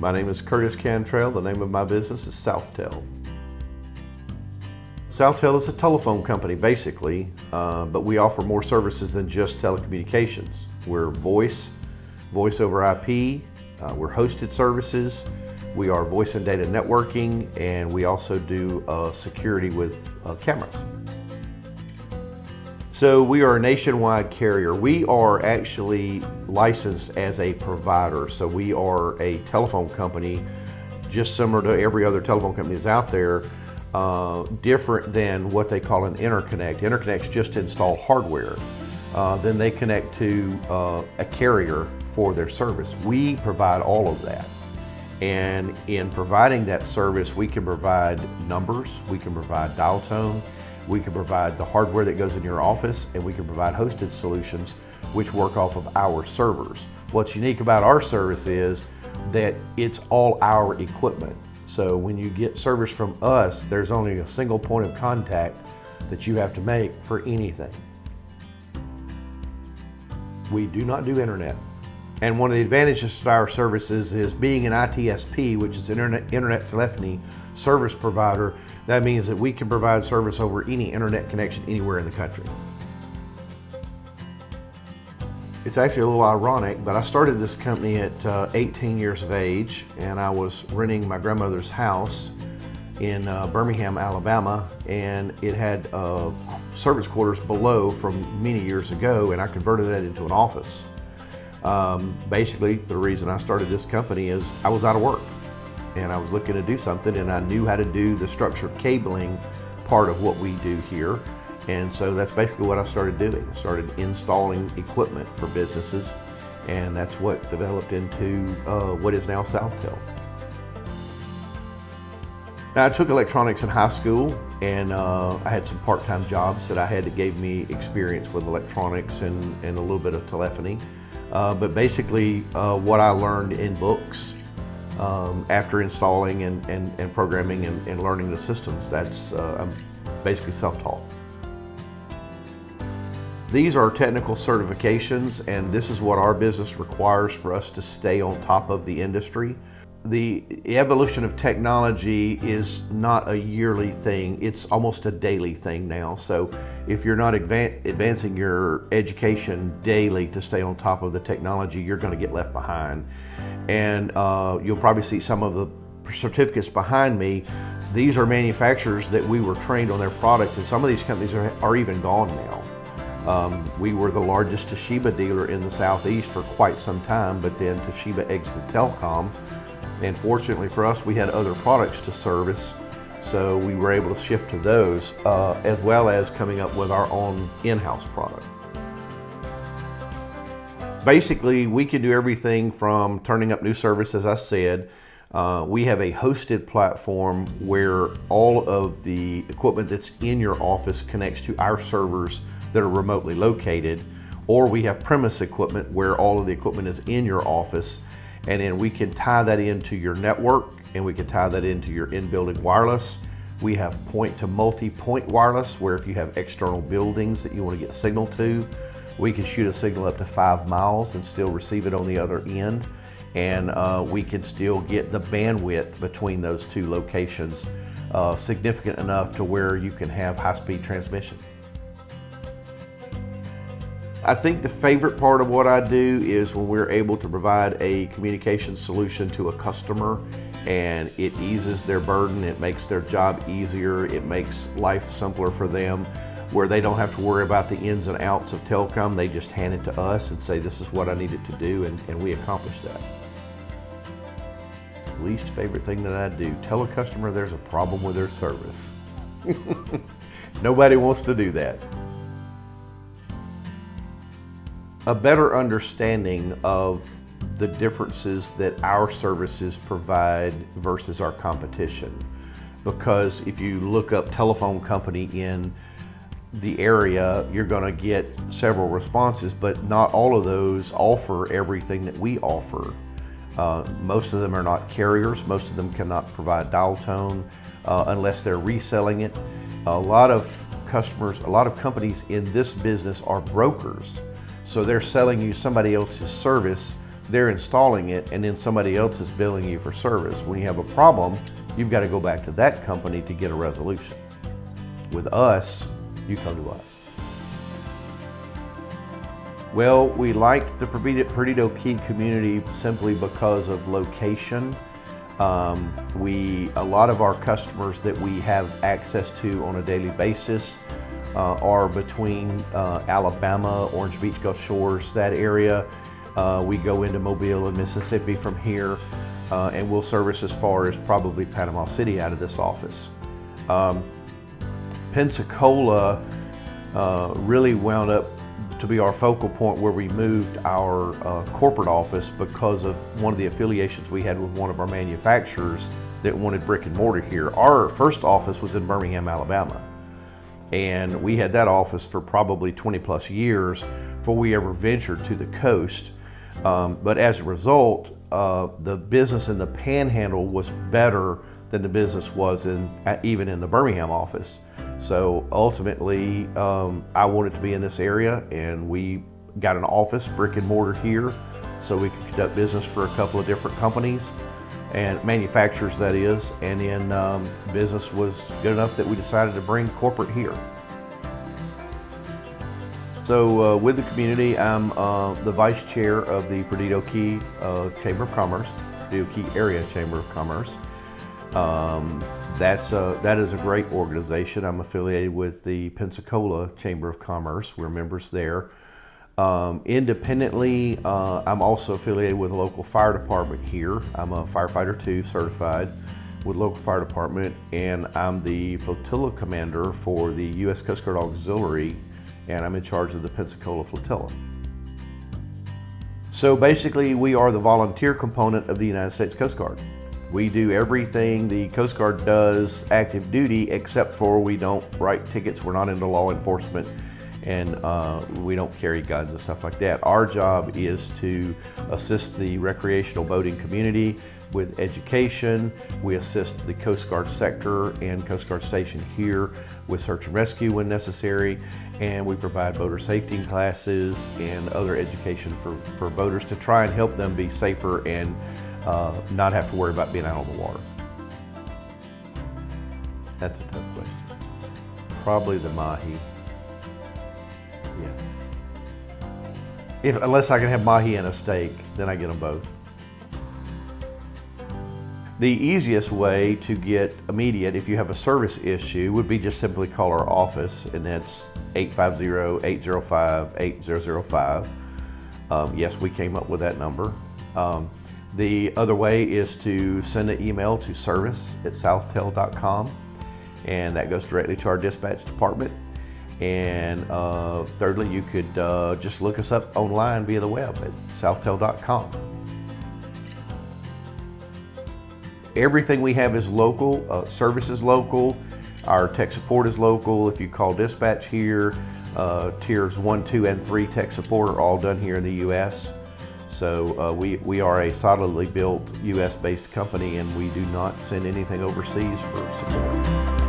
My name is 𝐂𝐥𝐢𝐧𝐞 𝐁𝐿. The name of my business is SouthTel. SouthTel is a telephone company basically, but we offer more services than just telecommunications. We're voice over IP, we're hosted services, we are voice and data networking, and we also do security with cameras. So we are a nationwide carrier. We are actually licensed as a provider. So we are a telephone company, just similar to every other telephone company that's out there, different than what they call an interconnect. Interconnects just install hardware. Then they connect to a carrier for their service. We provide all of that. And in providing that service, we can provide numbers, we can provide dial tone, we can provide the hardware that goes in your office, and we can provide hosted solutions which work off of our servers. What's unique about our service is that it's all our equipment. So when you get service from us, there's only a single point of contact that you have to make for anything. We do not do internet. And one of the advantages of our services is being an ITSP, which is an internet telephony service provider. That means that we can provide service over any internet connection anywhere in the country. It's actually a little ironic, but I started this company at 18 years of age, and I was renting my grandmother's house in Birmingham, Alabama, and it had service quarters below from many years ago, and I converted that into an office. Basically, the reason I started this company is I was out of work and I was looking to do something, and I knew how to do the structured cabling part of what we do here. And so that's basically what I started doing. I started installing equipment for businesses, and that's what developed into what is now SouthTel. Now, I took electronics in high school, and I had some part-time jobs that I had that gave me experience with electronics and a little bit of telephony. But basically, what I learned in books after installing and programming and learning the systems, I'm basically self-taught. These are technical certifications, and this is what our business requires for us to stay on top of the industry. The evolution of technology is not a yearly thing, it's almost a daily thing now. So if you're not advancing your education daily to stay on top of the technology, you're going to get left behind. And you'll probably see some of the certificates behind me. These are manufacturers that we were trained on their product, and some of these companies are even gone now. We were the largest Toshiba dealer in the Southeast for quite some time, but then Toshiba exited telecom. And fortunately for us, we had other products to service, so we were able to shift to those, as well as coming up with our own in-house product. Basically, we can do everything from turning up new service, as I said. We have a hosted platform where all of the equipment that's in your office connects to our servers that are remotely located, or we have premise equipment where all of the equipment is in your office. And then we can tie that into your network, and we can tie that into your in-building wireless. We have point to multi-point wireless, where if you have external buildings that you want to get signal to, we can shoot a signal up to 5 miles and still receive it on the other end. And we can still get the bandwidth between those two locations significant enough to where you can have high-speed transmission. I think the favorite part of what I do is when we're able to provide a communication solution to a customer, and it eases their burden, it makes their job easier, it makes life simpler for them, where they don't have to worry about the ins and outs of telecom. They just hand it to us and say, this is what I need it to do, and we accomplish that. Least favorite thing that I do, tell a customer there's a problem with their service. Nobody wants to do that. A better understanding of the differences that our services provide versus our competition. Because if you look up telephone company in the area, you're going to get several responses, but not all of those offer everything that we offer. Most of them are not carriers. Most of them cannot provide dial tone unless they're reselling it. A lot of companies in this business are brokers. So they're selling you somebody else's service they're installing it and then somebody else is billing you for service. When you have a problem, you've got to go back to that company to get a resolution. With us, you come to us. Well, we liked the Perdido Key community simply because of location. A lot of our customers that we have access to on a daily basis are between Alabama, Orange Beach, Gulf Shores, that area. We go into Mobile and Mississippi from here, and we'll service as far as probably Panama City out of this office. Pensacola really wound up to be our focal point where we moved our corporate office because of one of the affiliations we had with one of our manufacturers that wanted brick and mortar here. Our first office was in Birmingham, Alabama, and we had that office for probably 20 plus years before we ever ventured to the coast. But as a result, the business in the Panhandle was better than the business was even in the Birmingham office. So ultimately, I wanted to be in this area, and we got an office, brick and mortar here, so we could conduct business for a couple of different companies and manufacturers, that is. And then business was good enough that we decided to bring corporate here. So with the community, I'm the vice chair of the Perdido Key Chamber of Commerce, Perdido Key Area Chamber of Commerce. That is a great organization. I'm affiliated with the Pensacola Chamber of Commerce. We're members there. Independently, I'm also affiliated with a local fire department here. I'm a firefighter 2 certified with local fire department, and I'm the flotilla commander for the U.S. Coast Guard Auxiliary, and I'm in charge of the Pensacola flotilla. So basically, we are the volunteer component of the United States Coast Guard. We do everything the Coast Guard does active duty, except for we don't write tickets, we're not into law enforcement, and we don't carry guns and stuff like that. Our job is to assist the recreational boating community with education. We assist the Coast Guard sector and Coast Guard station here with search and rescue when necessary, and we provide boater safety classes and other education for boaters to try and help them be safer and not have to worry about being out on the water. That's a tough question. Probably the mahi. Yeah. Unless I can have mahi and a steak, then I get them both. The easiest way to get immediate, if you have a service issue, would be just simply call our office, and that's 850-805-8005. Yes, we came up with that number. The other way is to send an email to service@southtel.com, and that goes directly to our dispatch department. And thirdly, you could just look us up online via the web at southtel.com. Everything we have is local, service is local, our tech support is local. If you call dispatch here, tiers 1, 2, and 3 tech support are all done here in the U.S. So we are a solidly built U.S. based company, and we do not send anything overseas for support.